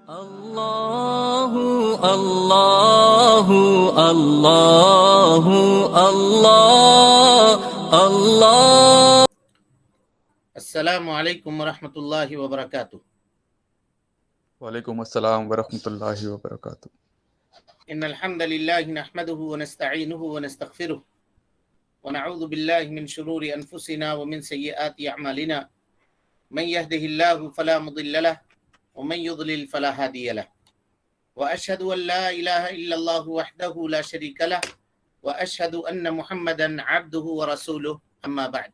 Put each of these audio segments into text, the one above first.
الله الله الله الله الله. السلام علیکم ورحمۃ اللہ وبرکاتہ. وعلیکم السلام ورحمۃ اللہ وبرکاتہ. ان الحمد للہ نحمده ونستعینه ونستغفره ونعوذ باللہ من شرور انفسنا ومن سیئات اعمالنا من يهده الله فلا مضل له ومن يضلل فلا هادي له واشهد ان لا اله الا الله وحده لا شريك له واشهد ان محمدا عبده ورسوله اما بعد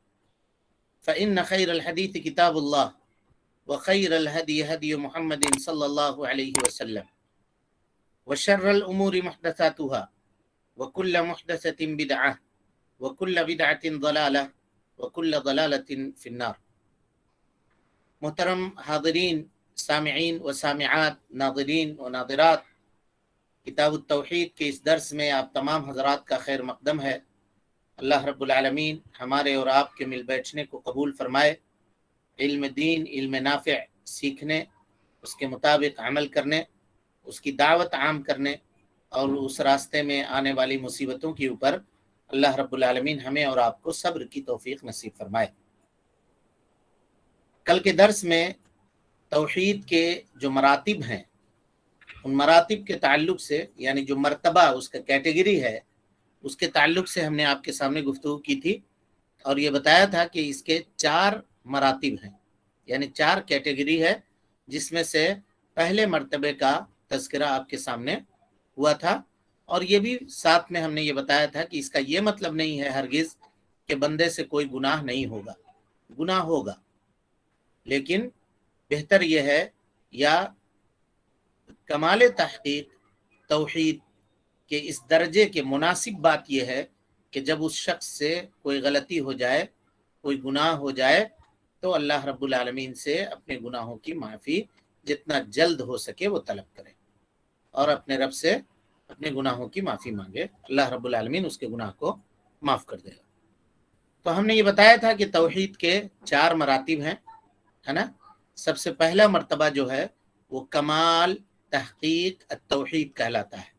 فان خير الحديث كتاب الله وخير الهدي هدي محمد صلى الله عليه وسلم وشر الأمور محدثاتها وكل محدثة بدعة وكل بدعة ضلالة وكل ضلالة في النار. محترم حاضرین، سامعین و سامعات، ناظرین و ناظرات، کتاب التوحید کے اس درس میں آپ تمام حضرات کا خیر مقدم ہے. اللہ رب العالمین ہمارے اور آپ کے مل بیٹھنے کو قبول فرمائے. علم دین، علم نافع سیکھنے، اس کے مطابق عمل کرنے، اس کی دعوت عام کرنے اور اس راستے میں آنے والی مصیبتوں کے اوپر اللہ رب العالمین ہمیں اور آپ کو صبر کی توفیق نصیب فرمائے. کل کے درس میں توحید کے جو مراتب ہیں، ان مراتب کے تعلق سے، یعنی جو مرتبہ اس کا کیٹیگری ہے، اس کے تعلق سے ہم نے آپ کے سامنے گفتگو کی تھی اور یہ بتایا تھا کہ اس کے 4 مراتب ہیں، یعنی 4 کیٹیگری ہے، جس میں سے پہلے مرتبے کا تذکرہ آپ کے سامنے ہوا تھا. اور یہ بھی ساتھ میں ہم نے یہ بتایا تھا کہ اس کا یہ مطلب نہیں ہے ہرگز کہ بندے سے کوئی گناہ نہیں ہوگا. گناہ ہوگا، لیکن بہتر یہ ہے، یا کمال تحقیق توحید کے اس درجے کے مناسب بات یہ ہے کہ جب اس شخص سے کوئی غلطی ہو جائے، کوئی گناہ ہو جائے، تو اللہ رب العالمین سے اپنے گناہوں کی معافی جتنا جلد ہو سکے وہ طلب کرے اور اپنے رب سے اپنے گناہوں کی معافی مانگے. اللہ رب العالمین اس کے گناہ کو معاف کر دے گا. تو ہم نے یہ بتایا تھا کہ توحید کے 4 مراتب ہیں، ہے نا. سب سے پہلا مرتبہ جو ہے وہ کمال تحقیق التوحید کہلاتا ہے،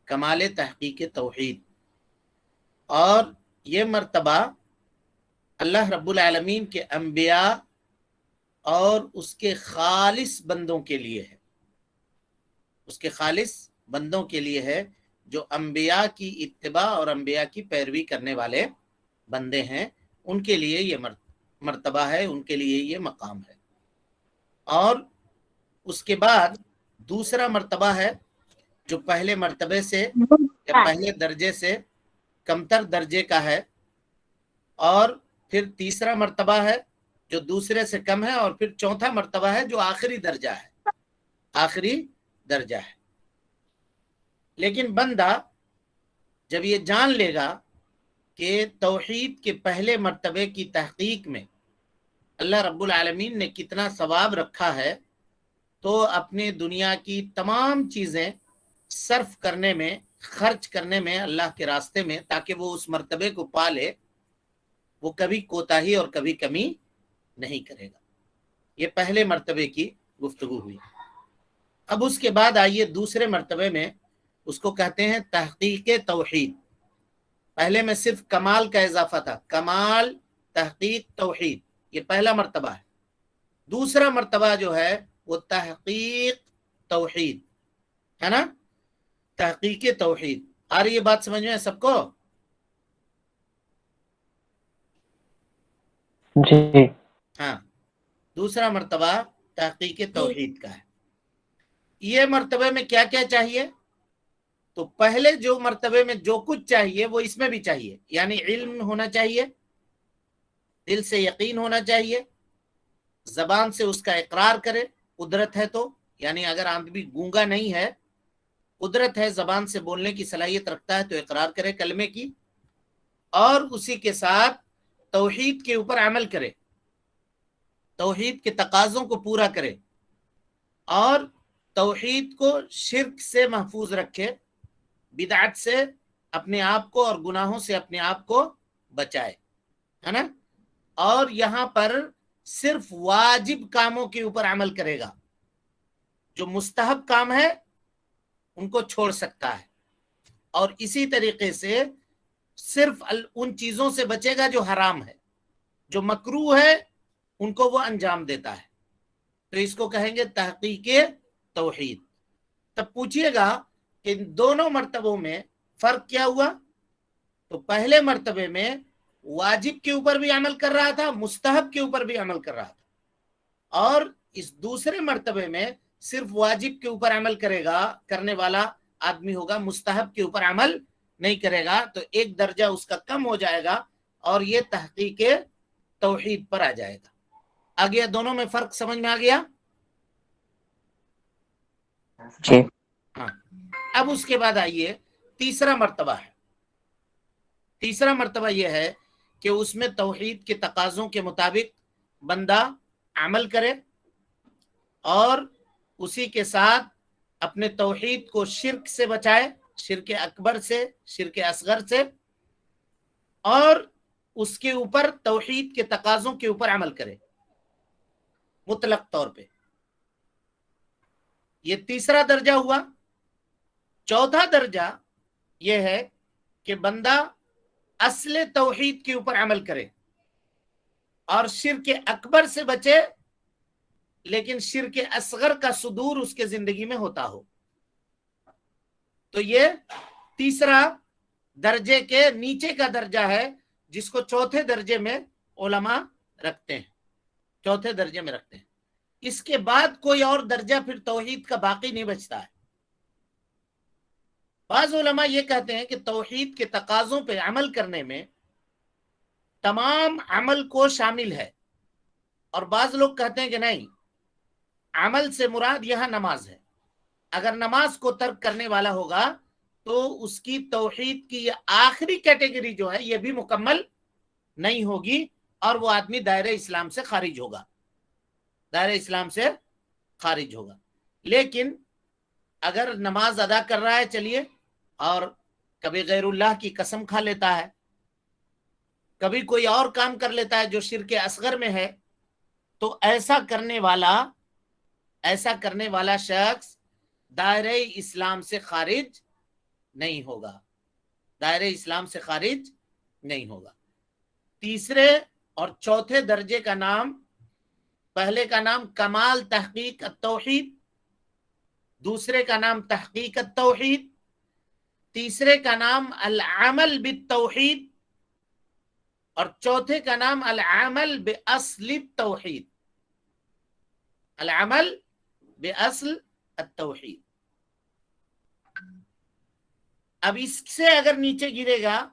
کمال تحقیق توحید. اور یہ مرتبہ اللہ رب العالمین کے انبیاء اور اس کے خالص بندوں کے لیے ہے، اس کے خالص بندوں کے لیے ہے جو انبیاء کی اتباع اور انبیاء کی پیروی کرنے والے بندے ہیں. ان کے لیے یہ مرتبہ ہے، ان کے لیے یہ مقام ہے. اور اس کے بعد دوسرا مرتبہ ہے جو پہلے مرتبے سے یا پہلے درجے سے کمتر درجے کا ہے، اور پھر تیسرا مرتبہ ہے جو دوسرے سے کم ہے، اور پھر چوتھا مرتبہ ہے جو آخری درجہ ہے، آخری درجہ ہے. لیکن بندہ جب یہ جان لے گا کہ توحید کے پہلے مرتبے کی تحقیق میں اللہ رب العالمین نے کتنا ثواب رکھا ہے، تو اپنے دنیا کی تمام چیزیں صرف کرنے میں، خرچ کرنے میں اللہ کے راستے میں، تاکہ وہ اس مرتبے کو پا لے، وہ کبھی کوتاہی اور کبھی کمی نہیں کرے گا. یہ پہلے مرتبے کی گفتگو ہوئی. اب اس کے بعد آئیے دوسرے مرتبے میں، اس کو کہتے ہیں تحقیق توحید. پہلے میں صرف کمال کا اضافہ تھا، کمال تحقیق توحید، یہ پہلا مرتبہ ہے. دوسرا مرتبہ جو ہے وہ تحقیق توحید ہے نا، تحقیق توحید. آ رہی یہ بات سمجھ میں سب کو؟ جی ہاں، دوسرا مرتبہ تحقیق توحید کا ہے. یہ مرتبے میں کیا کیا چاہیے؟ تو پہلے جو مرتبے میں جو کچھ چاہیے وہ اس میں بھی چاہیے، یعنی علم ہونا چاہیے، دل سے یقین ہونا چاہیے، زبان سے اس کا اقرار کرے، قدرت ہے تو، یعنی اگر آدمی گونگا نہیں ہے، قدرت ہے، زبان سے بولنے کی صلاحیت رکھتا ہے، تو اقرار کرے کلمے کی، اور اسی کے ساتھ توحید کے اوپر عمل کرے، توحید کے تقاضوں کو پورا کرے، اور توحید کو شرک سے محفوظ رکھے، بدعت سے اپنے آپ کو اور گناہوں سے اپنے آپ کو بچائے، ہے نا. اور یہاں پر صرف واجب کاموں کے اوپر عمل کرے گا، جو مستحب کام ہے ان کو چھوڑ سکتا ہے، اور اسی طریقے سے صرف ان چیزوں سے بچے گا جو حرام ہے، جو مکروہ ہے ان کو وہ انجام دیتا ہے۔ تو اس کو کہیں گے تحقیق توحید۔ تب پوچھئے گا کہ ان دونوں مرتبوں میں فرق کیا ہوا؟ تو پہلے مرتبے میں واجب کے اوپر بھی عمل کر رہا تھا، مستحب کے اوپر بھی عمل کر رہا تھا، اور اس دوسرے مرتبے میں صرف واجب کے اوپر عمل کرنے والا آدمی ہوگا، مستحب کے اوپر عمل نہیں کرے گا، تو ایک درجہ اس کا کم ہو جائے گا اور یہ تحقیق توحید پر آ جائے گا۔ آگے دونوں میں فرق سمجھ میں آ گیا؟ جی ہاں۔ اب اس کے بعد آئیے تیسرا مرتبہ ہے۔ تیسرا مرتبہ یہ ہے کہ اس میں توحید کے تقاضوں کے مطابق بندہ عمل کرے اور اسی کے ساتھ اپنے توحید کو شرک سے بچائے، شرک اکبر سے، شرک اصغر سے، اور اس کے اوپر توحید کے تقاضوں کے اوپر عمل کرے مطلق طور پہ۔ یہ تیسرا درجہ ہوا۔ چوتھا درجہ یہ ہے کہ بندہ اصل توحید کے اوپر عمل کرے اور شرک اکبر سے بچے، لیکن شرک اصغر کا صدور اس کے زندگی میں ہوتا ہو۔ تو یہ تیسرا درجے کے نیچے کا درجہ ہے، جس کو چوتھے درجے میں علماء رکھتے ہیں، چوتھے درجے میں رکھتے ہیں۔ اس کے بعد کوئی اور درجہ پھر توحید کا باقی نہیں بچتا ہے۔ بعض علماء یہ کہتے ہیں کہ توحید کے تقاضوں پہ عمل کرنے میں تمام عمل کو شامل ہے، اور بعض لوگ کہتے ہیں کہ نہیں، عمل سے مراد یہاں نماز ہے۔ اگر نماز کو ترک کرنے والا ہوگا تو اس کی توحید کی یہ آخری کیٹیگری جو ہے یہ بھی مکمل نہیں ہوگی، اور وہ آدمی دائرہ اسلام سے خارج ہوگا، دائرہ اسلام سے خارج ہوگا۔ لیکن اگر نماز ادا کر رہا ہے چلیے، اور کبھی غیر اللہ کی قسم کھا لیتا ہے، کبھی کوئی اور کام کر لیتا ہے جو شرک اصغر میں ہے، تو ایسا کرنے والا شخص دائرہ اسلام سے خارج نہیں ہوگا، دائرہ اسلام سے خارج نہیں ہوگا۔ تیسرے اور چوتھے درجے کا نام، پہلے کا نام کمال تحقیق التوحید، دوسرے کا نام تحقیق التوحید، تیسرے کا نام العمل بالتوحید، اور چوتھے کا نام العمل باصل التوحید، العمل باصل التوحید۔ اب اس سے اگر نیچے گرے گا،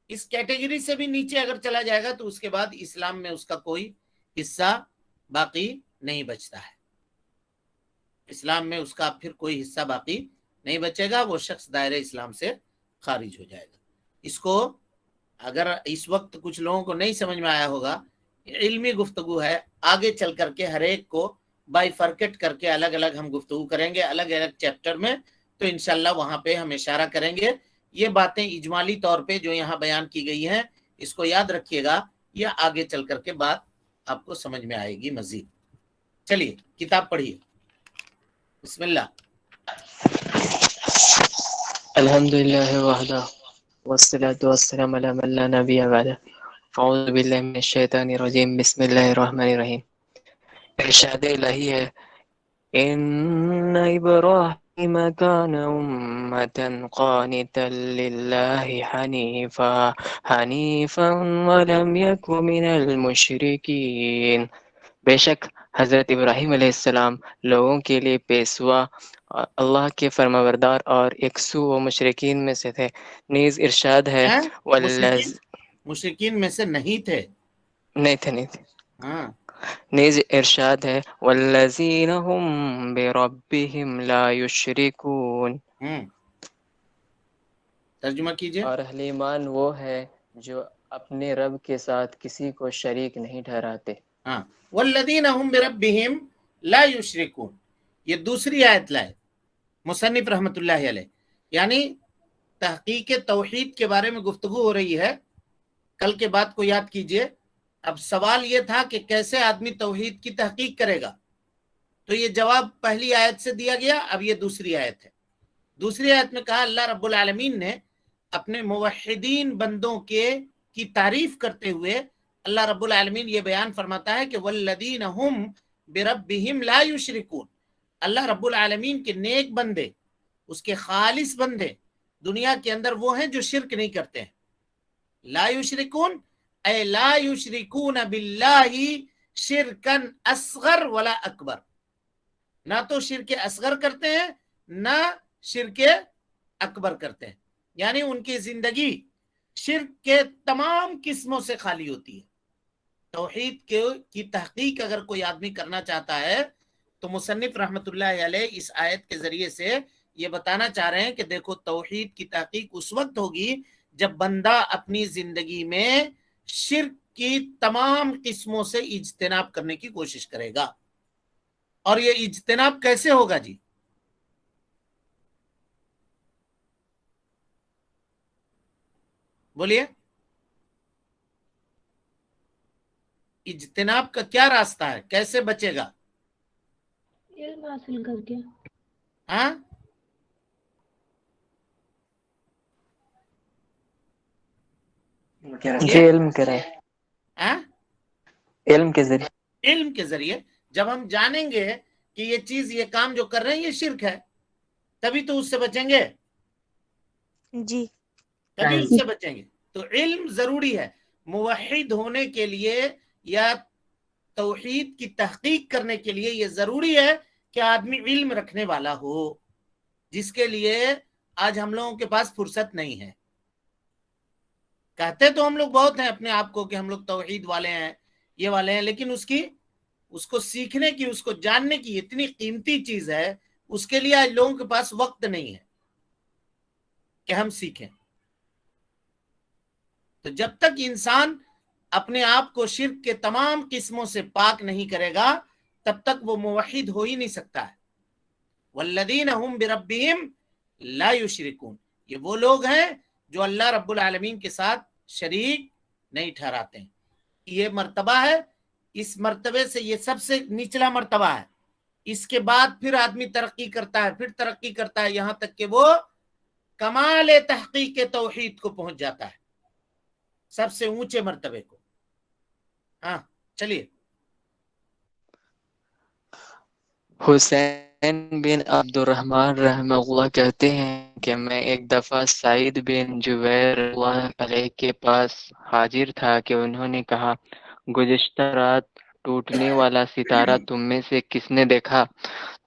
اس کیٹیگری سے بھی نیچے اگر چلا جائے گا، تو اس کے بعد اسلام میں اس کا کوئی حصہ باقی نہیں بچتا ہے، اسلام میں اس کا پھر کوئی حصہ باقی نہیں بچے گا، وہ شخص دائرہ اسلام سے خارج ہو جائے گا۔ اس کو اگر اس وقت کچھ لوگوں کو نہیں سمجھ میں آیا ہوگا، علمی گفتگو ہے، آگے چل کر کے ہر ایک کو بائی فرکٹ کر کے الگ الگ ہم گفتگو کریں گے الگ الگ چیپٹر میں، تو انشاءاللہ وہاں پہ ہم اشارہ کریں گے۔ یہ باتیں اجمالی طور پہ جو یہاں بیان کی گئی ہیں، اس کو یاد رکھیے گا، یہ آگے چل کر کے بات آپ کو سمجھ میں آئے گی مزید۔ چلیے کتاب پڑھیے، بسم اللہ۔ الحمد للہ وحدہ والصلاة والسلام علی من لا نبی بعدہ، اعوذ باللہ من الشیطان الرجیم، بسم اللہ الرحمن الرحیم۔ ارشاد الہی ہے، ان ابراہیم کان امتا قانتا للہ حنیفا ولم یک من المشرکین۔ بے شک حضرت ابراہیم علیہ السلام لوگوں کے لیے پیشوا، اللہ کے فرمانبردار اور یکسو و مشرکین میں سے تھے۔ نیز ارشاد ہے مشرکین میں سے نہیں تھے، نہیں تھے ہاں۔ نیز ارشاد ہے والذین هم بربهم لا یشرکون۔ ترجمہ کیجئے۔ اور اہل ایمان وہ ہے جو اپنے رب کے ساتھ کسی کو شریک نہیں ٹھہراتے۔ ہاں، والذین هم بربهم لا یشرکون، یہ دوسری آیت لائے مصنف رحمت اللہ علیہ، یعنی تحقیق توحید کے بارے میں گفتگو ہو رہی ہے۔ کل کے بات کو یاد کیجئے۔ اب سوال یہ تھا کہ کیسے آدمی توحید کی تحقیق کرے گا، تو یہ جواب پہلی آیت سے دیا گیا. اب یہ دوسری آیت ہے. دوسری آیت میں کہا اللہ رب العالمین نے اپنے موحدین بندوں کی تعریف کرتے ہوئے اللہ رب العالمین یہ بیان فرماتا ہے کہ والذین هم بربهم لا یشرکون. اللہ رب العالمین کے نیک بندے، اس کے خالص بندے دنیا کے اندر وہ ہیں جو شرک نہیں کرتے ہیں. لا یشرکون اے لا یشرکون باللہ شرکن اصغر ولا اکبر. نہ تو شرک اصغر کرتے ہیں نہ شرک اکبر کرتے ہیں. یعنی ان کی زندگی شرک کے تمام قسموں سے خالی ہوتی ہے. توحید کی تحقیق اگر کوئی آدمی کرنا چاہتا ہے تو مصنف رحمت اللہ علیہ اس آیت کے ذریعے سے یہ بتانا چاہ رہے ہیں کہ دیکھو توحید کی تحقیق اس وقت ہوگی جب بندہ اپنی زندگی میں شرک کی تمام قسموں سے اجتناب کرنے کی کوشش کرے گا. اور یہ اجتناب کیسے ہوگا جی؟ بولیے. اجتناب کا کیا راستہ ہے؟ کیسے بچے گا؟ علم حاصل کر کے. ہاں جی علم کرے، علم کے ذریعے. علم کے ذریعے جب ہم جانیں گے کہ یہ چیز یہ کام جو کر رہے ہیں یہ شرک ہے تبھی تو اس سے بچیں گے. جی تبھی اس سے بچیں گے. تو علم ضروری ہے موحد ہونے کے لیے یا توحید کی تحقیق کرنے کے لیے. یہ ضروری ہے کہ آدمی علم رکھنے والا ہو، جس کے لیے آج ہم لوگوں کے پاس فرصت نہیں ہے. کہتے تو ہم لوگ بہت ہیں اپنے آپ کو کہ ہم لوگ توحید والے ہیں، یہ والے ہیں، لیکن اس کو سیکھنے کی، اس کو جاننے کی اتنی قیمتی چیز ہے، اس کے لیے آج لوگوں کے پاس وقت نہیں ہے کہ ہم سیکھیں. تو جب تک انسان اپنے آپ کو شرک کے تمام قسموں سے پاک نہیں کرے گا تب تک وہ موحد ہو ہی نہیں سکتا ہے. والذین هم بربهم لا یشرکون. یہ وہ لوگ ہیں جو اللہ رب العالمین کے ساتھ شریک نہیں ٹھہراتے ہیں. یہ مرتبہ ہے. اس مرتبے سے یہ سب سے نچلا مرتبہ ہے. اس کے بعد پھر آدمی ترقی کرتا ہے، پھر ترقی کرتا ہے، یہاں تک کہ وہ کمال تحقیق توحید کو پہنچ جاتا ہے، سب سے اونچے مرتبے کو. ہاں چلیے. حسین بن عبد الرحمن رحمہ اللہ کہتے ہیں کہ میں ایک دفعہ سعید بن جبیر اللہ علیہ کے پاس حاضر تھا کہ انہوں نے کہا گزشتہ رات ٹوٹنے والا ستارہ تم میں سے کس نے دیکھا؟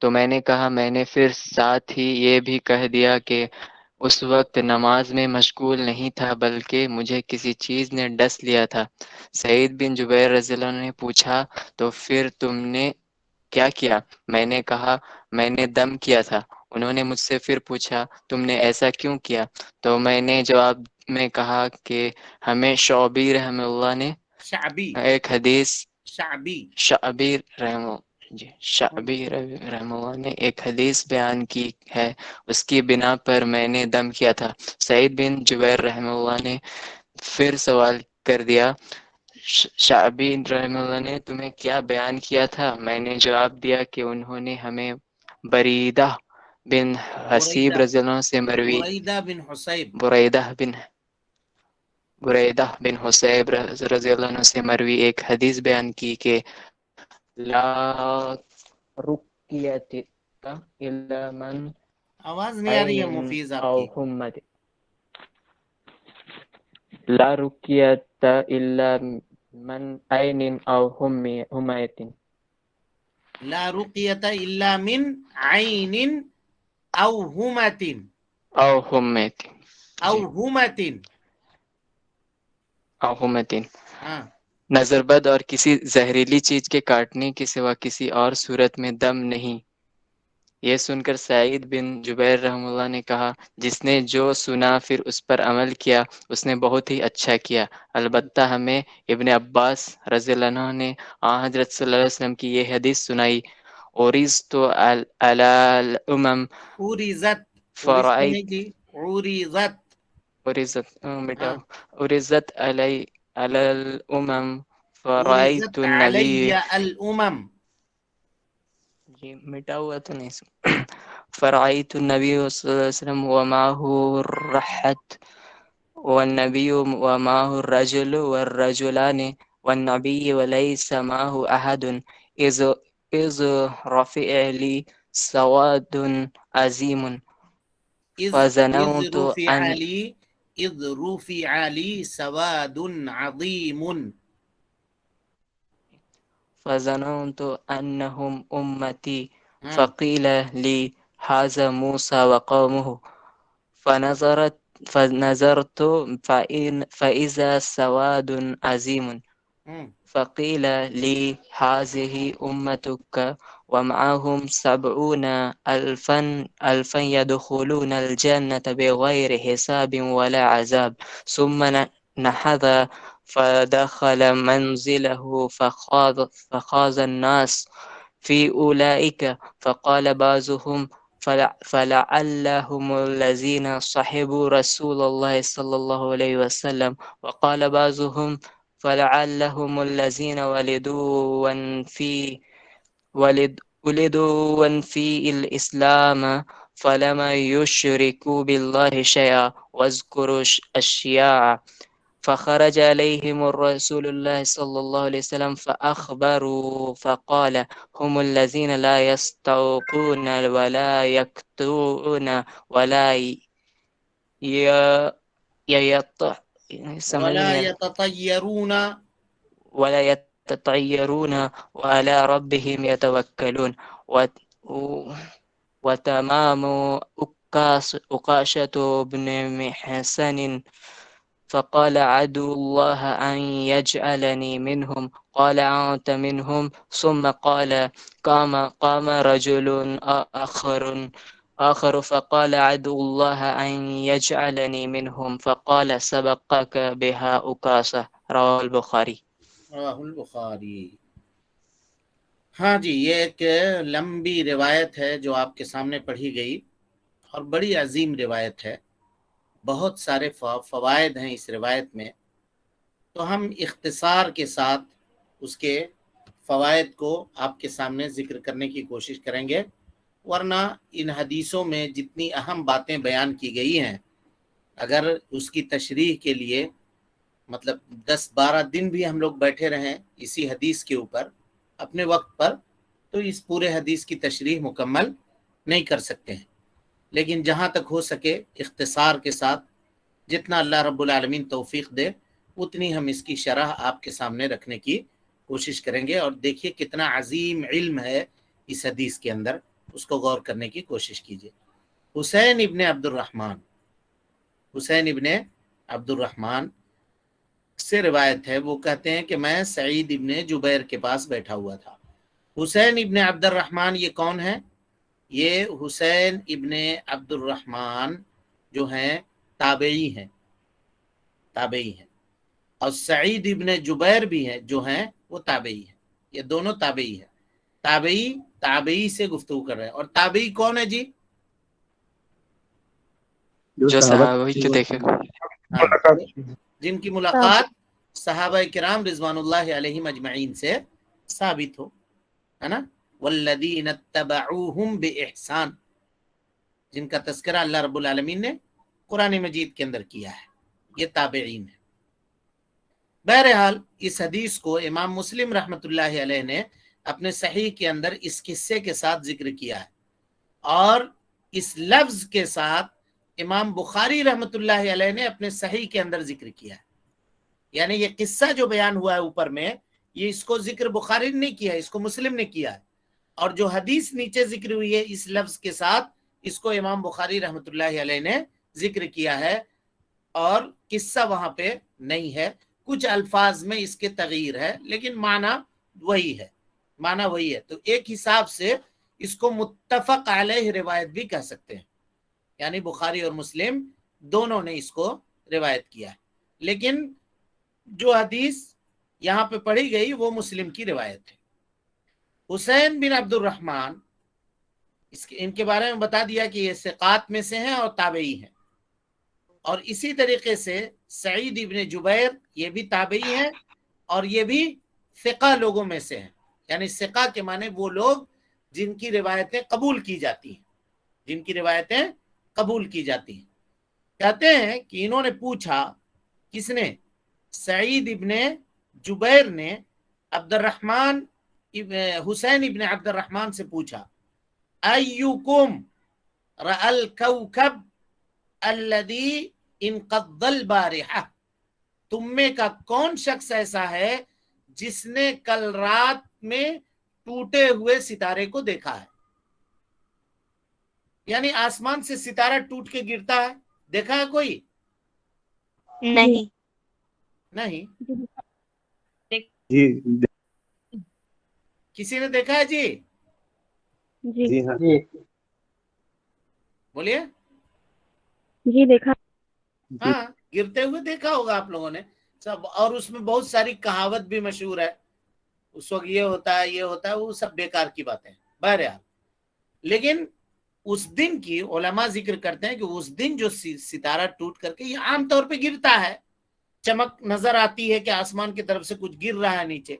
تو میں نے کہا میں نے. پھر ساتھ ہی یہ بھی کہہ دیا کہ اس وقت نماز میں مشغول نہیں تھا بلکہ مجھے کسی چیز نے ڈس لیا تھا. سعید بن جبیر رضی اللہ عنہ نے پوچھا تو پھر تم نے کیا کیا؟ میں نے کہا میں نے دم کیا تھا. انہوں نے مجھ سے پھر پوچھا تم نے ایسا کیوں کیا؟ تو میں نے جواب میں کہا کہ ہمیں شعبی رحمہ اللہ نے ایک حدیث شعبی رحمہ اللہ نے ایک حدیث بیان کی ہے، اس کی بنا پر میں نے دم کیا تھا. سعید بن جبیر رحمہ اللہ نے پھر سوال کر دیا شعبی رحمہ اللہ نے تمہیں کیا بیان کیا تھا؟ میں نے جواب دیا کہ انہوں نے ہمیں بریدہ بن حسیب رضی اللہ عنہ سے مروی بریدہ بن حسیب رضی اللہ عنہ سے مروی ایک حدیث بیان کی کہ لا رقیت الا من آواز نہیں آ رہی ہے مفیظ آپ کی. حمد لا رقیت الا من عین او حمیت. لا رقیت الا من عین او حمت او حمیت او حمت. او حمیت. ہاں نظر بد اور کسی زہریلی چیز کے کاٹنے کے سوا کسی اور صورت میں دم نہیں. یہ سن کر سعید بن جبیر رحمہ اللہ نے کہا جس نے جو سنا پھر اس پر عمل کیا اس نے بہت ہی اچھا کیا. البتہ ہمیں ابن عباس رضی اللہ عنہ نے حضرت صلی اللہ علیہ وسلم کی یہ حدیث سنائی اوریزت علی الامم اوریزت علی الامم فرأیت النبی علی الامم. جی مٹا ہوا تو نہیں فرعیت النبی صلی اللہ علیہ وسلم ومعه الرحت والنبي ومعه الرجل والرجلان والنبي وليس معه أحد إذ رفع لي سواد عظيم إذ فظننت رفع أن لي إذ رفع لي سواد عظيم فظننت أنهم أمتي ہاں فقيل لي هذا موسى وقومه فنظرت فإذا سواد عظيم ہاں فقيل لي هذه أمتك ومعهم 70,000 يدخلون الجنة بغير حساب ولا عذاب ثم نهض فدخل منزله فخاض الناس في أولئك فقال بعضهم فلعلهم الذين صحبوا رسول الله صلى الله عليه وسلم وقال بعضهم فلعلهم الذين ولدوا في الإسلام فلم يشركوا بالله شيئا واذكروا أشياء فخرج عليهم الرسول الله صلى الله عليه وسلم فأخبروا فقال هم الذين لا يستوقون ولا يكتوون ولا ولا يتطيرون ولا يتطيرون وعلى ربهم يتوكلون وتمام أقاشة بن محسن فقال عدو الله أن يجعلني منهم قال أنت منهم ثم قال قام رجل آخر فقال عدو الله أن يجعلني منهم فقال سبقك بها أقاسة رواه البخاري رواه البخاری۔ ہاں جی، یہ ایک لمبی روایت ہے جو آپ کے سامنے پڑھی گئی اور بڑی عظیم روایت ہے، بہت سارے فوائد ہیں اس روایت میں، تو ہم اختصار کے ساتھ اس کے فوائد کو آپ کے سامنے ذکر کرنے کی کوشش کریں گے، ورنہ ان حدیثوں میں جتنی اہم باتیں بیان کی گئی ہیں اگر اس کی تشریح کے لیے مطلب 10-12 دن بھی ہم لوگ بیٹھے رہیں اسی حدیث کے اوپر اپنے وقت پر، تو اس پورے حدیث کی تشریح مکمل نہیں کر سکتے ہیں، لیکن جہاں تک ہو سکے اختصار کے ساتھ جتنا اللہ رب العالمین توفیق دے اتنی ہم اس کی شرح آپ کے سامنے رکھنے کی کوشش کریں گے۔ اور دیکھیے کتنا عظیم علم ہے اس حدیث کے اندر، اس کو غور کرنے کی کوشش کیجیے۔ حسین ابن عبد الرحمن سے روایت ہے، وہ کہتے ہیں کہ میں سعید ابن جبیر کے پاس بیٹھا ہوا تھا۔ حسین ابن عبد الرحمن یہ کون ہے؟ یہ حسین ابن عبد الرحمن جو ہیں تابعی ہیں، اور سعید ابن جبیر بھی ہیں جو ہیں وہ تابعی ہیں، یہ دونوں تابعی ہیں۔ تابعی سے گفتگو کر رہے ہیں، اور تابعی کون ہے جی؟ جو صحابہ کے دیکھے جن کی ملاقات صحابہ کرام رضوان اللہ علیہم اجمعین سے ثابت ہو، ہے نا؟ والذین اتبعوہم بإحسان، جن کا تذکرہ اللہ رب العالمین نے قرآن مجید کے اندر کیا ہے، یہ تابعین ہے۔ بہرحال اس حدیث کو امام مسلم رحمۃ اللہ علیہ نے اپنے صحیح کے اندر اس قصے کے ساتھ ذکر کیا ہے، اور اس لفظ کے ساتھ امام بخاری رحمۃ اللہ علیہ نے اپنے صحیح کے اندر ذکر کیا ہے۔ یعنی یہ قصہ جو بیان ہوا ہے اوپر میں، یہ اس کو ذکر بخاری نے نہیں کیا ہے، اس کو مسلم نے کیا ہے، اور جو حدیث نیچے ذکر ہوئی ہے اس لفظ کے ساتھ، اس کو امام بخاری رحمۃ اللہ علیہ نے ذکر کیا ہے، اور قصہ وہاں پہ نہیں ہے، کچھ الفاظ میں اس کے تغیر ہے لیکن معنی وہی ہے۔ تو ایک حساب سے اس کو متفق علیہ روایت بھی کہہ سکتے ہیں، یعنی بخاری اور مسلم دونوں نے اس کو روایت کیا ہے، لیکن جو حدیث یہاں پہ پڑھی گئی وہ مسلم کی روایت ہے۔ حسین بن عبد الرحمن، ان کے بارے میں بتا دیا کہ یہ ثقات میں سے ہیں اور تابعی ہیں، اور اسی طریقے سے سعید ابن جبیر یہ بھی تابعی ہیں اور یہ بھی ثقہ لوگوں میں سے ہیں، یعنی ثقہ کے معنی وہ لوگ جن کی روایتیں قبول کی جاتی ہیں، جن کی روایتیں قبول کی جاتی ہیں. کہتے ہیں کہ انہوں نے پوچھا، کس نے؟ سعید ابن جبیر نے عبد الرحمن حسین ابن عبد الرحمن سے پوچھا، ایکم رأى الكوكب الذي انقض البارحہ، تم میں کا کون شخص ایسا ہے جس نے کل رات میں ٹوٹے ہوئے ستارے کو دیکھا ہے؟ یعنی آسمان سے ستارہ ٹوٹ کے گرتا ہے، دیکھا ہے کوئی؟ نہیں. نہیں. جی کسی نے دیکھا ہے جی؟ جی جی ہاں بولیے. جی دیکھا. ہاں، گرتے ہوئے دیکھا ہوگا آپ لوگوں نے سب، اور اس میں بہت ساری کہاوت بھی مشہور ہے، اس وقت یہ ہوتا ہے یہ ہوتا ہے، وہ سب بیکار کی باتیں ہیں بہرحال. لیکن اس دن کی علماء ذکر کرتے ہیں کہ اس دن جو ستارہ ٹوٹ کر کے، یہ عام طور پہ گرتا ہے، چمک نظر آتی ہے کہ آسمان کی طرف سے کچھ گر رہا ہے نیچے،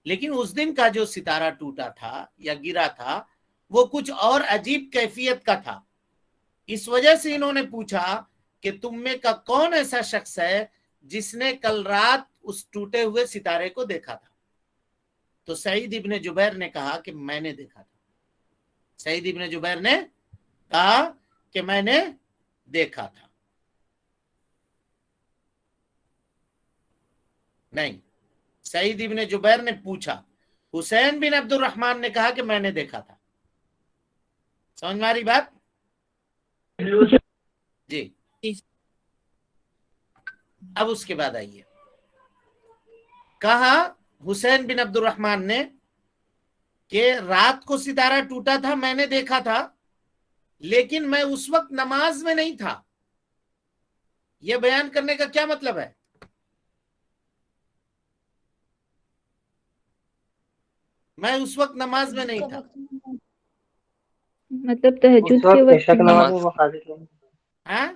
لیکن اس دن کا جو ستارہ ٹوٹا تھا یا گرا تھا وہ کچھ اور عجیب کیفیت کا تھا. اس وجہ سے انہوں نے پوچھا کہ تم میں کا کون ایسا شخص ہے جس نے کل رات اس ٹوٹے ہوئے ستارے کو دیکھا تھا؟ تو سعید ابن جبیر نے کہا کہ میں نے دیکھا تھا. سعید ابن جبیر نے کہا کہ میں نے دیکھا تھا. نہیں، سعید ابن جبیر نے پوچھا، حسین بن عبد الرحمن نے کہا کہ میں نے دیکھا تھا. سمجھ میں آ رہی بات؟ جی. اب اس کے بعد آئیے، کہا حسین بن عبد الرحمن نے کہ رات کو ستارہ ٹوٹا تھا، میں نے دیکھا تھا، لیکن میں اس وقت نماز میں نہیں تھا. یہ بیان کرنے کا کیا مطلب ہے؟ میں اس وقت نماز میں نہیں تھا. مطلب تہجد کے وقت ہاں،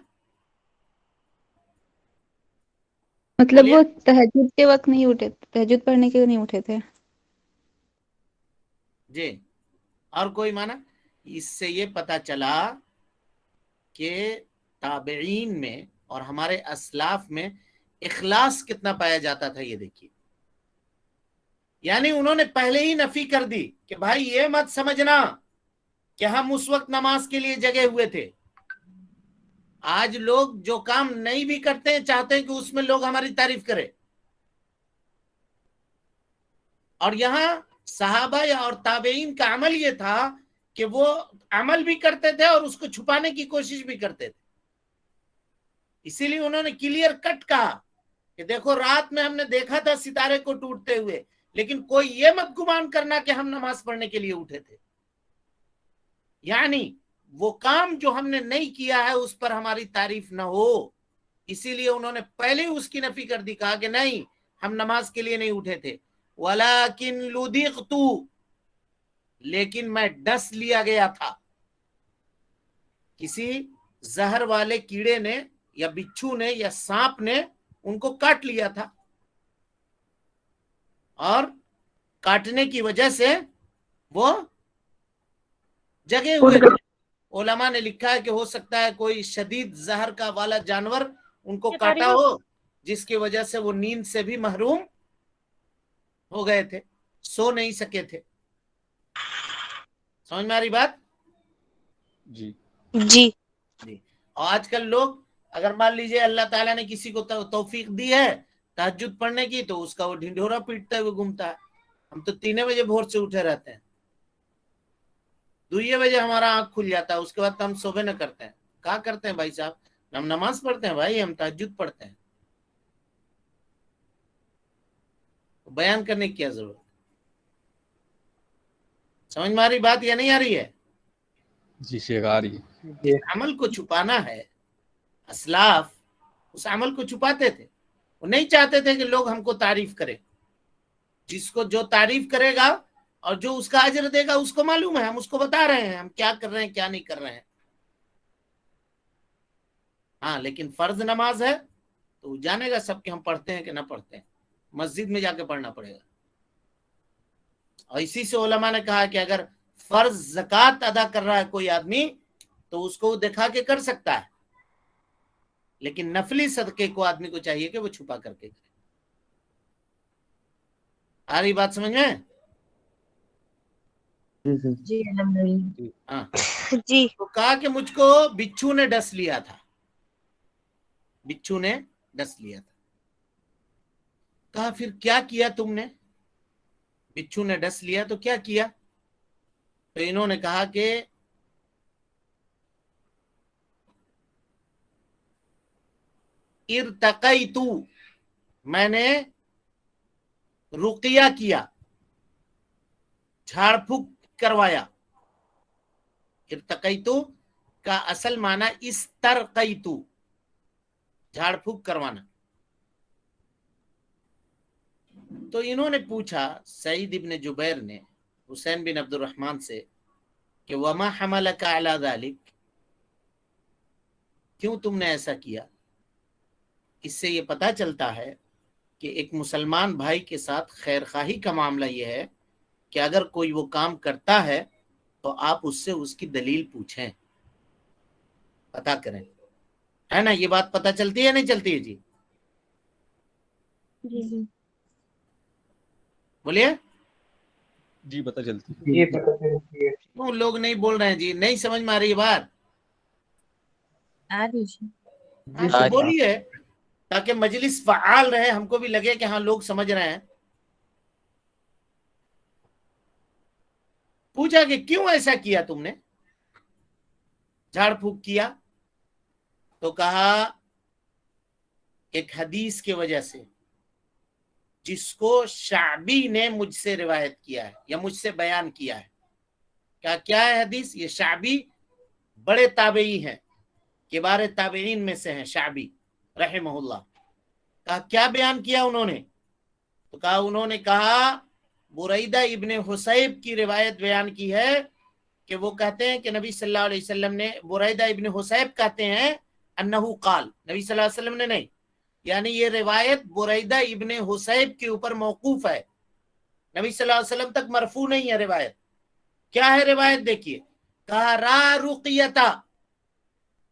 مطلب بولیے. وہ تہجد کے وقت نہیں اٹھے، تہجد پڑھنے کے نہیں اٹھے تھے. جی. اور کوئی معنی؟ اس سے یہ پتا چلا کہ تابعین میں اور ہمارے اسلاف میں اخلاص کتنا پایا جاتا تھا. یہ دیکھیے، یعنی انہوں نے پہلے ہی نفی کر دی کہ بھائی یہ مت سمجھنا کہ ہم اس وقت نماز کے لیے جگے ہوئے تھے. آج لوگ جو کام نہیں بھی کرتے ہیں چاہتے ہیں کہ اس میں لوگ ہماری تعریف کریں. اور یہاں صحابہ اور تابعین کا عمل یہ تھا کہ وہ عمل بھی کرتے تھے اور اس کو چھپانے کی کوشش بھی کرتے تھے. اسی لیے انہوں نے کلیئر کٹ کہا کہ دیکھو رات میں ہم نے دیکھا تھا ستارے کو ٹوٹتے ہوئے، لیکن کوئی یہ مت گمان کرنا کہ ہم نماز پڑھنے کے لیے اٹھے تھے. یعنی وہ کام جو ہم نے نہیں کیا ہے اس پر ہماری تعریف نہ ہو، اسی لیے انہوں نے پہلے اس کی نفی کر دی، کہا کہ نہیں ہم نماز کے لیے نہیں اٹھے تھے. وَلَكِنْ لُدِغْتُ، لیکن میں ڈس لیا گیا تھا، کسی زہر والے کیڑے نے یا بچھو نے یا سانپ نے ان کو کاٹ لیا تھا، اور کاٹنے کی وجہ سے وہ جگے ہوئے. علماء نے لکھا ہے کہ ہو سکتا ہے کوئی شدید زہر کا والا جانور ان کو کاٹا ہو، جس کی وجہ سے وہ نیند سے بھی محروم ہو گئے تھے، سو نہیں سکے تھے. سمجھ میں آ رہی بات؟ جی جی. جی. اور آج کل لوگ اگر مان لیجئے اللہ تعالیٰ نے کسی کو توفیق دی ہے تہجد پڑھنے کی، تو اس کا وہ ڈھنڈورا پیٹتے ہوئے گھومتا ہے. ہم تو 3 بجے بھور سے اٹھے رہتے ہیں، 2 بجے ہمارا آنکھ کھل جاتا ہے، اس کے بعد ہم صبح نہ کرتے ہیں. کہا کرتے ہیں بھائی صاحب، ہم نماز پڑھتے ہیں بھائی، ہم تہجد پڑھتے ہیں. بیان کرنے کی کیا ضرورت؟ سمجھ میں آ رہی بات یا نہیں آ رہی ہے؟ جی شیخ آ رہی ہے. جس عمل کو چھپانا ہے، اسلاف اس عمل کو چھپاتے تھے، وہ نہیں چاہتے تھے کہ لوگ ہم کو تعریف کریں. جس کو جو تعریف کرے گا اور جو اس کا اجر دے گا اس کو معلوم ہے، ہم اس کو بتا رہے ہیں ہم کیا کر رہے ہیں کیا نہیں کر رہے ہیں. ہاں لیکن فرض نماز ہے تو جانے گا سب کہ ہم پڑھتے ہیں کہ نہ پڑھتے ہیں، مسجد میں جا کے پڑھنا پڑے گا. اور اسی سے علماء نے کہا کہ اگر فرض زکات ادا کر رہا ہے کوئی آدمی تو اس کو وہ دکھا کے کر سکتا ہے، لیکن نفلی صدقے کو آدمی کو چاہیے کہ وہ چھپا کر کے کرے۔ آ رہی بات سمجھ میں؟ جی الحمدللہ ہاں، جی تو کہا کہ مجھ کو بچھو نے ڈس لیا تھا، بچھو نے ڈس لیا تھا۔ کہا پھر کیا کیا تم نے؟ بچھو نے ڈس لیا تو کیا کیا؟ تو انہوں نے کہا کہ ارتقیتو، میں نے رقیہ کیا، جھاڑ پھونک کروایا۔ ارتقیتو کا اصل معنی استرقیتو، جھاڑ پھونک کروانا۔ تو انہوں نے پوچھا سعید ابن جبیر نے حسین بن عبد الرحمن سے کہ وما حملک علی ذلک، کیوں تم نے ایسا کیا؟ اس سے یہ پتہ چلتا ہے کہ ایک مسلمان بھائی کے ساتھ خیر خواہی کا معاملہ یہ ہے کہ اگر کوئی وہ کام کرتا ہے تو آپ اس سے اس کی دلیل پوچھیں، پتہ کریں، ہے نا؟ یہ بات پتہ چلتی ہے نہیں چلتی ہے؟ جی جی بولیے، جی پتہ چلتی ہے۔ یہ پتہ چلتی ہے۔ کیوں لوگ نہیں بول رہے ہیں؟ جی نہیں سمجھ میں آ رہی ہے بات؟ آ رہی جی ہاں تو بولیے تاکہ مجلس فعال رہے، ہم کو بھی لگے کہ ہاں لوگ سمجھ رہے ہیں۔ پوچھا کہ کیوں ایسا کیا تم نے، جھاڑ پھونک کیا؟ تو کہا ایک حدیث کی وجہ سے جس کو شعبی نے مجھ سے روایت کیا ہے یا مجھ سے بیان کیا ہے۔ کیا ہے حدیث؟ یہ شعبی بڑے تابعی ہیں، کبار تابعین میں سے ہیں شعبی رحمہ اللہ۔ کہا کیا بیان کیا انہوں نے؟ تو کہا انہوں نے کہا بریدہ ابن حصیب کی روایت بیان کی ہے کہ وہ کہتے ہیں کہ نبی صلی اللہ علیہ وسلم نے، بریدہ ابن حصیب کہتے ہیں انہو قال، نبی صلی اللہ علیہ وسلم نے نہیں، یعنی یہ روایت بریدہ ابن حصیب کے اوپر موقوف ہے، نبی صلی اللہ علیہ وسلم تک مرفوع نہیں ہے روایت۔ کیا ہے روایت؟ دیکھیے، کہا را رقیتا،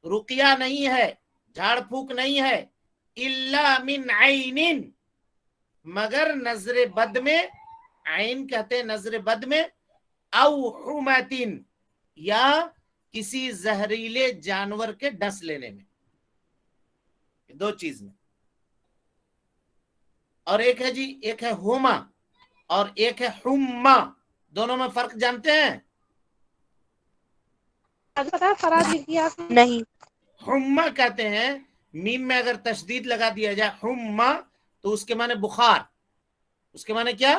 رقیہ نہیں ہے، جھاڑ پھونک نہیں ہے، الا من عین، مگر نظر بد میں، عین کہتے ہیں نظر بد میں، او حماتن، یا کسی زہریلے جانور کے ڈس لینے میں، دو چیز میں۔ اور ایک ہے جی، ایک ہے ہوما اور ایک ہے حما، دونوں میں فرق جانتے ہیں؟ نہیں حما کہتے ہیں، میم میں اگر تشدید لگا دیا جائے حما تو اس کے معنی بخار، اس کے معنی کیا؟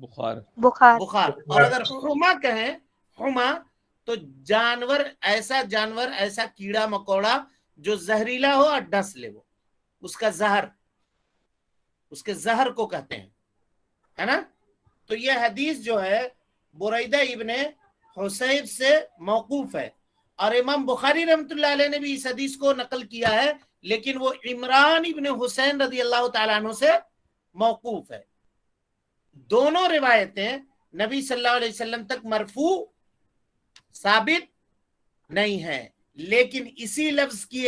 بخار۔ بخار۔ اور اگر حما کہیں، حما تو جانور، ایسا کیڑا مکوڑا جو زہریلا ہو اور ڈس لے، وہ اس کا زہر، اس کے زہر کو کہتے ہیں، ہے نا؟ تو یہ حدیث جو ہے بریدہ ابن حصیب سے موقوف ہے، اور امام بخاری رحمۃ اللہ علیہ نے بھی اس حدیث کو نقل کیا ہے، لیکن وہ عمران ابن حسین رضی اللہ تعالیٰ عنہ سے موقوف ہے۔ دونوں روایتیں نبی صلی اللہ علیہ وسلم تک مرفوع ثابت نہیں ہے، لیکن اسی لفظ کی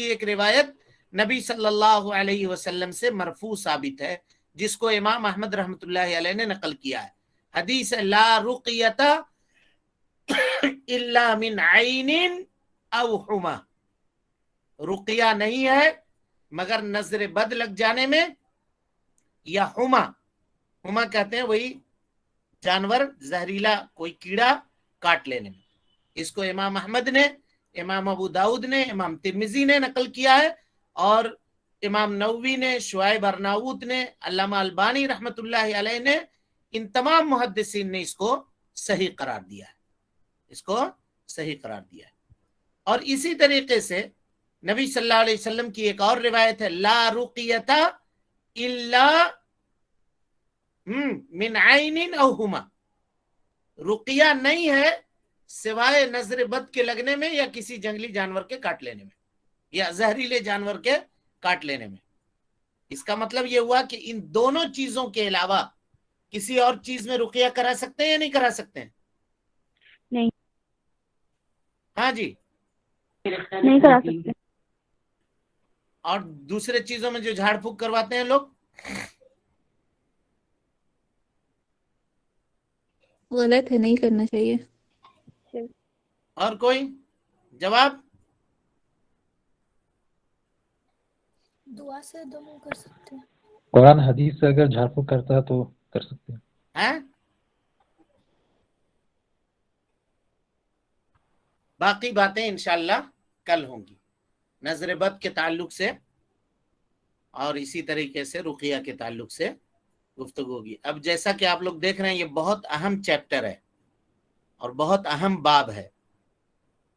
ایک روایت نبی صلی اللہ علیہ وسلم سے مرفوع ثابت ہے، جس کو امام احمد رحمۃ اللہ علیہ نے نقل کیا ہے۔ حدیث لا رقیۃ الا من عین او حما، رقیہ نہیں ہے مگر نظر بد لگ جانے میں، یا حما کہتے ہیں وہی جانور زہریلا کوئی کیڑا کاٹ لینے میں۔ اس کو امام احمد نے، امام ابو داؤد نے، امام ترمذی نے نقل کیا ہے، اور امام نووی نے، شعیب ارناؤوت نے، علامہ البانی رحمۃ اللہ علیہ نے، ان تمام محدثین نے اس کو صحیح قرار دیا ہے، اور اسی طریقے سے نبی صلی اللہ علیہ وسلم کی ایک اور روایت ہے لا رقیۃ الا من عین او ہما، رقیہ نہیں ہے سوائے نظر بد کے لگنے میں یا کسی جنگلی جانور کے کاٹ لینے میں یا زہریلے جانور کے کاٹ لینے میں۔ اس کا مطلب یہ ہوا کہ ان دونوں چیزوں کے علاوہ کسی اور چیز میں رقیہ کرا سکتے ہیں یا نہیں کرا سکتے ہیں؟ نہیں ہاں جی. نہیں کرا سکتے. اور دوسرے چیزوں میں جو جھاڑ پھونک کرواتے ہیں لوگ، غلط ہے، نہیں کرنا چاہیے. اور کوئی جواب؟ دعا سے دونوں کر سکتے ہیں. قرآن حدیث سے اگر جھاڑ پھونک کرتا ہے تو کر سکتے ہیں. ہیں؟ باقی باتیں انشاءاللہ کل ہوں گی، نظر بد کے تعلق سے اور اسی طریقے سے رقیہ کے تعلق سے گفتگو ہوگی. اب جیسا کہ آپ لوگ دیکھ رہے ہیں یہ بہت اہم چیپٹر ہے اور بہت اہم باب ہے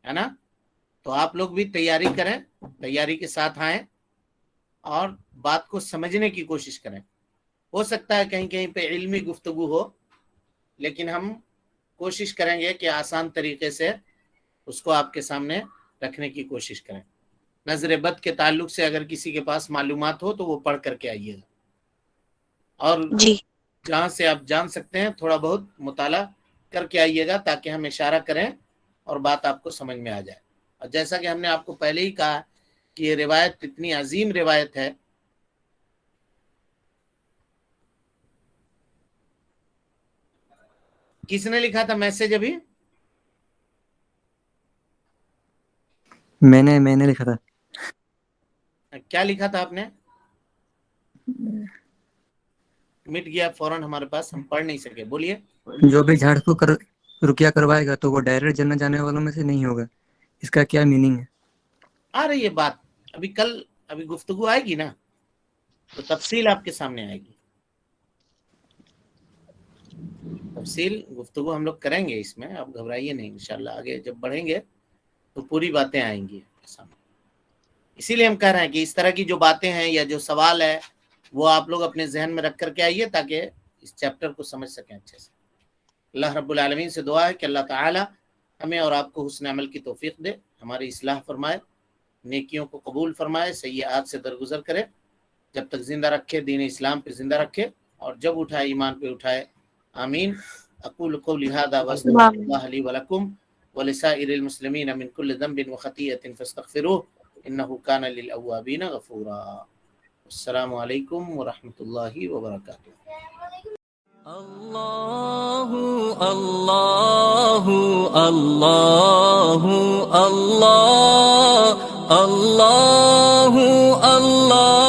نا. تو آپ لوگ بھی تیاری کریں، تیاری کے ساتھ آئیں اور بات کو سمجھنے کی کوشش کریں. ہو سکتا ہے کہیں کہیں پہ علمی گفتگو ہو، لیکن ہم کوشش کریں گے کہ آسان طریقے سے اس کو آپ کے سامنے رکھنے کی کوشش کریں. نظر بد کے تعلق سے اگر کسی کے پاس معلومات ہو تو وہ پڑھ کر کے آئیے گا، اور جی جہاں سے آپ جان سکتے ہیں تھوڑا بہت مطالعہ کر کے آئیے گا تاکہ ہم اشارہ کریں اور بات آپ کو سمجھ میں آ جائے. اور جیسا کہ ہم نے آپ کو پہلے ہی کہا کہ یہ روایت اتنی عظیم روایت ہے. کس نے لکھا تھا میسج ابھی؟ میں نے لکھا تھا. کیا لکھا تھا آپ نے؟ مٹ گیا فوراً ہمارے پاس، ہم پڑھ نہیں سکے. بولیے. جو بھی جھاڑ پھونک رقیہ کروائے گا تو وہ ڈائریکٹ جنت جانے والوں میں سے نہیں ہوگا. اس کا کیا میننگ ہے؟ آ رہی ہے بات، ابھی گفتگو آئے گی نا تو تفصیل آپ کے سامنے آئے گی. تفصیل گفتگو ہم لوگ کریں گے اس میں، آپ گھبرائیے نہیں. انشاءاللہ آگے جب بڑھیں گے تو پوری باتیں آئیں گی آپ کے سامنے. اسی لیے ہم کہہ رہے ہیں کہ اس طرح کی جو باتیں ہیں یا جو سوال ہے وہ آپ لوگ اپنے ذہن میں رکھ کر کے آئیے تاکہ اس چیپٹر کو سمجھ سکیں اچھے سے. اللہ رب العالمین سے دعا ہے کہ اللہ تعالی ہمیں اور آپ کو حسن عمل کی توفیق دے، ہماری اصلاح فرمائے، نیکیوں کو قبول فرمائے، سیئات سے درگزر کرے، جب تک زندہ رکھے دین اسلام پہ زندہ رکھے، اور جب اٹھائے ایمان پہ اٹھائے. آمین. اقول قولی هذا واستغفر الله لي ولكم ولسائر المسلمين من كل ذنب وخطيئة فاستغفروه انه كان للأوابين غفورا. السلام علیکم ورحمۃ اللہ وبرکاتہ. اللہ اللہ اللہ اللہ اللہ اللہ